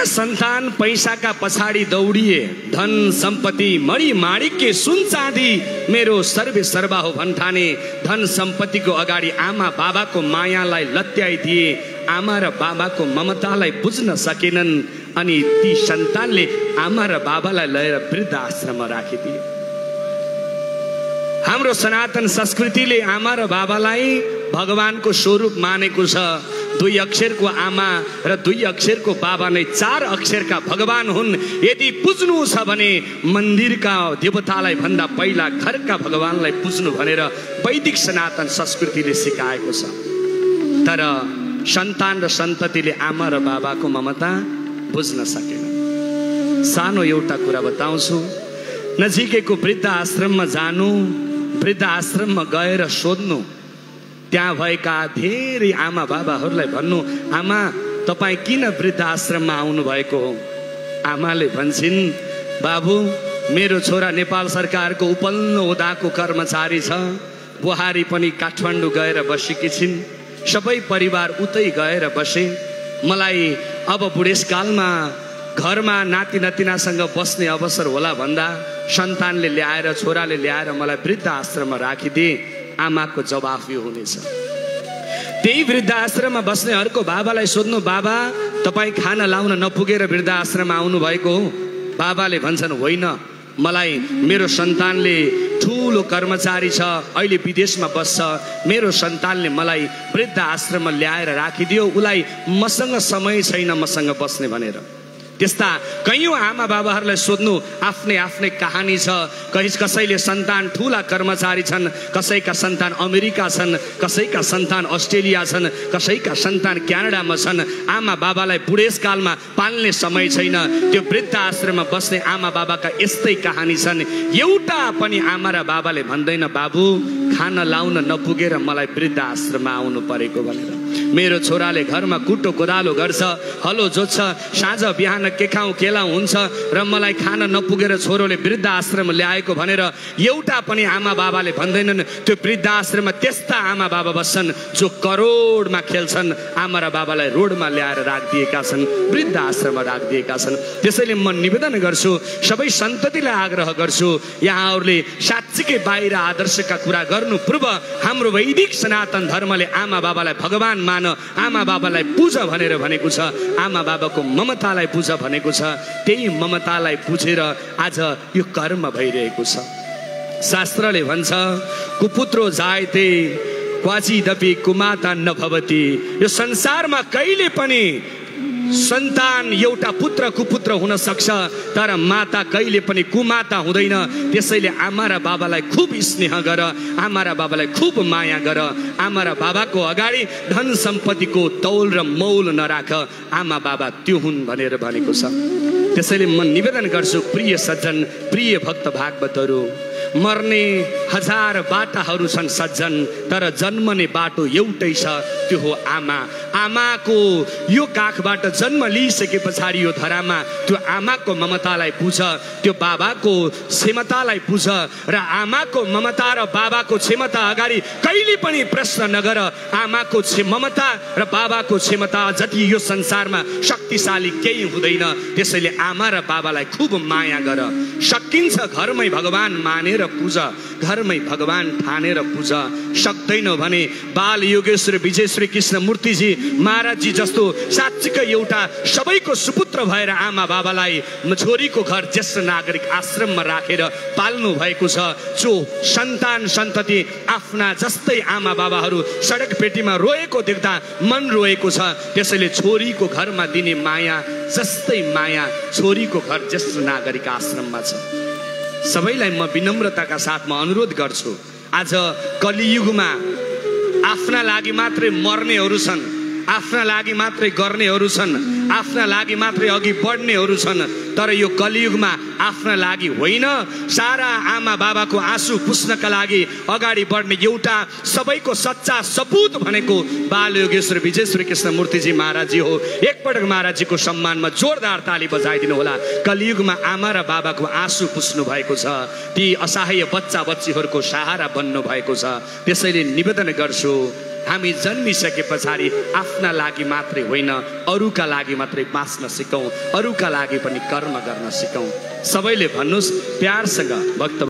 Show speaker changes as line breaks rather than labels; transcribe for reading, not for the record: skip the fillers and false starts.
सन्तान पैसाका पछाडि दौडिए, धन सम्पत्ति मणि माणिक्य सुन चाँदी मेरो सर्वे सर्वा हो भन्ठाने, धन सम्पत्तिको अगाडि आमा बाबाको मायालाई लत्याइदिए, आमा र बाबाको ममतालाई बुझ्न सकेनन् अनि ती सन्तानले आमा र बाबालाई लिएर वृद्ध आश्रममा राखिदिए। हाम्रो सनातन संस्कृतिले आमा र बाबालाई भगवानको स्वरूप मानेको छ। 2 अक्षरको आमा र 2 अक्षरको बाबा नै 4 अक्षरका भगवान हुन्। यदि पुज्नु छ भने मन्दिरका देवतालाई भन्दा पहिला घरका भगवानलाई पुज्नु भनेर वैदिक सनातन संस्कृतिले सिकाएको छ। तर सन्तान र सन्ततिले आमा र बाबाको ममता बुझ्न सकेन। सानो एउटा कुरा बताउँछु, नजिकैको वृद्ध आश्रममा जानु, वृद्ध आश्रममा गएर सोध्नु, त्यहाँ भएका धेरै आमा बाबाहरूलाई भन्नु, आमा तपाईँ किन वृद्ध आश्रममा आउनु भएको हो? आमाले भन्छन्, बाबु मेरो छोरा नेपाल सरकारको उपल्लो ओदाको कर्मचारी छ, बुहारी पनि काठमाडौँ गएर बसेकी छिन्, सबै परिवार उतै गएर बसे। मलाई अब बुढेसकालमा घरमा नाति नातिनासँग बस्ने अवसर होला भन्दा सन्तानले ल्याएर, छोराले ल्याएर मलाई वृद्ध आश्रममा राखिदिए, आमाको जवाफ यो हुनेछ। त्यही वृद्ध आश्रममा बस्नेहरूको बाबालाई सोध्नु, बाबा तपाईँ खाना लाउन नपुगेर वृद्ध आश्रममा आउनु भएको हो? बाबाले भन्छन्, होइन, मलाई मेरो सन्तानले ठुलो कर्मचारी छ, अहिले विदेशमा बस्छ, मेरो सन्तानले मलाई वृद्ध आश्रममा ल्याएर राखिदियो, उसलाई मसँग समय छैन मसँग बस्ने भनेर। त्यस्ता कयौं आमा बाबाहरूलाई सोध्नु, आफ्नै आफ्नै कहानी छ। कसैले सन्तान ठुला कर्मचारी छन्, कसैका सन्तान अमेरिका छन्, कसैका सन्तान अस्ट्रेलिया छन्, कसैका सन्तान क्यानाडामा छन्। आमा बाबालाई बुढेसकालमा पाल्ने समय छैन। त्यो वृद्ध आश्रममा बस्ने आमा बाबाका यस्तै कहानी छन्। एउटा पनि आमा र बाबाले भन्दैन, बाबु खाना लाउन नपुगेर मलाई वृद्ध आश्रममा आउनु परेको भनेर। मेरो छोराले घरमा कुटो कोदालो गर्छ, हलो जोत्छ, साँझ बिहान के खाउँ केलाउँ हुन्छ र मलाई खान नपुगेर छोरोले वृद्ध आश्रम ल्याएको भनेर एउटा पनि आमा बाबाले भन्दैनन्। त्यो वृद्ध आश्रममा त्यस्ता आमा बाबा बस्छन् जो करोडमा खेल्छन्, आमा र बाबालाई रोडमा ल्याएर राखिदिएका छन्, वृद्ध आश्रममा राखिदिएका छन्। त्यसैले म निवेदन गर्छु, सबै सन्ततिलाई आग्रह गर्छु, यहाँहरूले साँच्चीकै बाहिर आदर्शका कुरा गर्नु पूर्व हाम्रो वैदिक सनातन धर्मले आमा बाबालाई भगवान मान, आमा बाबालाई पूज भनेर भनेको छ, आमा बाबाको ममतालाई पूज भनेको छ। त्यही ममतालाई बुझेर आज यो कर्म भइरहेको छ। शास्त्रले भन्छ, कुपुत्रो जायते क्वाचिदपि कुमाता नभवति। यो संसारमा कहिले पनि सन्तान एउटा पुत्र कुपुत्र हुन सक्छ, तर माता कहिले पनि कुमाता हुँदैन। त्यसैले आमा र बाबालाई खुब स्नेह गर, आमा र बाबालाई खुब माया गर। आमा र बाबाको अगाडि धन सम्पत्तिको तौल र मौल नराख, आमा बाबा त्यो हुन् भनेर भनेको छ। त्यसैले म निवेदन गर्छु, प्रिय सज्जन, प्रिय भक्त भागवतहरू, मर्ने हजार बाटाहरू छन् सज्जन, तर जन्मने बाटो एउटै छ, त्यो हो आमा। आमाको यो काखबाट जन्म लिइसके पछाडि यो धरामा त्यो आमाको ममतालाई बुझ, त्यो बाबाको क्षमतालाई बुझ र आमाको ममता र बाबाको क्षमता अगाडि कहिले पनि प्रश्न नगर। आमाको ममता र बाबाको क्षमता जति यो संसारमा शक्तिशाली केही हुँदैन। त्यसैले आमा र बाबालाई खुब माया गर। सकिन्छ घरमै भगवान मानेर पूजा, घरमै भगवान ठानेर पूजा। सक्दैन भने बाल योगेश्वर विजय श्री कृष्ण मूर्तिजी महाराजजी जस्तो साँच्चीकै एउटा सबैको सुपुत्र भएर आमा बाबालाई छोरीको घर ज्येष्ठ नागरिक आश्रममा राखेर पाल्नु भएको छ। जो सन्तान सन्तति आफ्ना जस्तै आमा बाबाहरू सडक पेटीमा रोएको देख्दा मन रोएको छ। त्यसैले छोरीको घरमा दिने माया जस्तै माया छोरीको घर ज्येष्ठ नागरिक आश्रममा छ। सबैलाई म विनम्रताका साथमा अनुरोध गर्छु, आज कलियुगमा आफ्ना लागि मात्रै मर्नेहरू छन्, आफ्ना लागि मात्रै गर्नेहरू छन्, आफ्ना लागि मात्रै अघि बढ्नेहरू छन्। तर यो कलियुगमा आफ्ना लागि होइन, सारा आमा बाबाको आँसु पुस्नका लागि अगाडि बढ्ने एउटा सबैको सच्चा सपुत भनेको बाल योगेश्वर विजय श्री कृष्ण मूर्तिजी महाराजजी हो। एकपटक महाराजजीको सम्मानमा जोरदार ताली बजाइदिनु होला। कलियुगमा आमा र बाबाको आँसु पुस्नु भएको छ, ती असहाय बच्चा बच्चीहरूको सहारा बन्नु भएको छ। त्यसैले निवेदन गर्छु, हामी जन्मिसके पछाडि आफ्ना लागि मात्रै होइन अरूका लागि मात्रै बाँच्न सिकौँ, अरूका लागि पनि कर्म गर्न सिकौँ। सबैले भन्नुस् प्यारसँग भक्त